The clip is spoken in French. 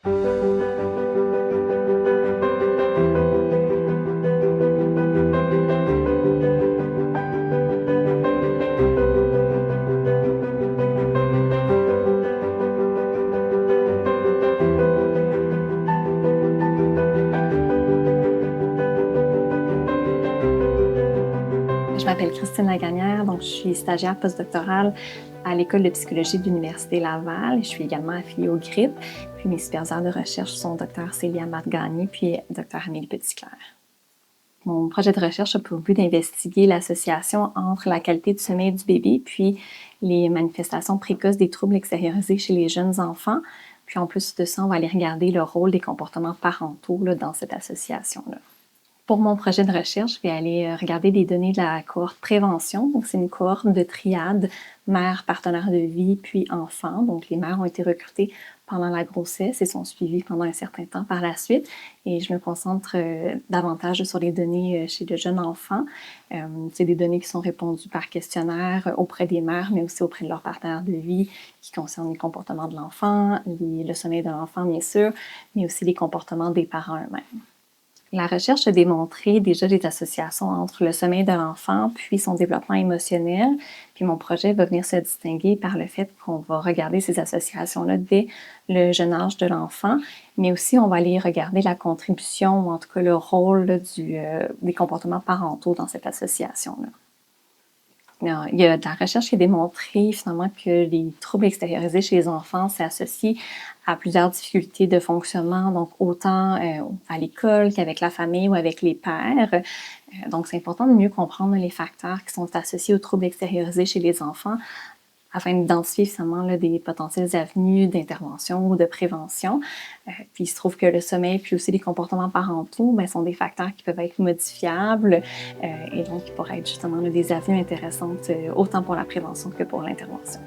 Je m'appelle Christine Lagagnère, donc je suis stagiaire postdoctorale à l'École de psychologie de l'Université Laval. Je suis également affiliée au GRIP. Puis mes superviseurs de recherche sont Dr Célia Margagné puis Dr Amélie Petitclerc. Mon projet de recherche a pour but d'investiguer l'association entre la qualité du sommeil du bébé puis les manifestations précoces des troubles extériorisés chez les jeunes enfants. Puis en plus de ça, on va aller regarder le rôle des comportements parentaux dans cette association-là. Pour mon projet de recherche, je vais aller regarder des données de la cohorte prévention. Donc, c'est une cohorte de triade mère, partenaire de vie, puis enfant. Donc, les mères ont été recrutées pendant la grossesse et sont suivies pendant un certain temps par la suite. Et je me concentre davantage sur les données chez de jeunes enfants. C'est des données qui sont répondues par questionnaire auprès des mères, mais aussi auprès de leurs partenaires de vie, qui concernent les comportements de l'enfant, le sommeil de l'enfant, bien sûr, mais aussi les comportements des parents eux-mêmes. La recherche a démontré déjà des associations entre le sommeil de l'enfant puis son développement émotionnel. Puis mon projet va venir se distinguer par le fait qu'on va regarder ces associations-là dès le jeune âge de l'enfant, mais aussi on va aller regarder la contribution ou en tout cas le rôle des comportements parentaux dans cette association-là. Il y a de la recherche qui a démontré finalement que les troubles extériorisés chez les enfants s'associent à plusieurs difficultés de fonctionnement, donc autant à l'école qu'avec la famille ou avec les pairs. Donc, c'est important de mieux comprendre les facteurs qui sont associés aux troubles extériorisés chez les enfants afin d'identifier finalement des potentielles avenues d'intervention ou de prévention. Puis il se trouve que le sommeil puis aussi les comportements parentaux sont des facteurs qui peuvent être modifiables et donc qui pourraient être justement des avenues intéressantes autant pour la prévention que pour l'intervention.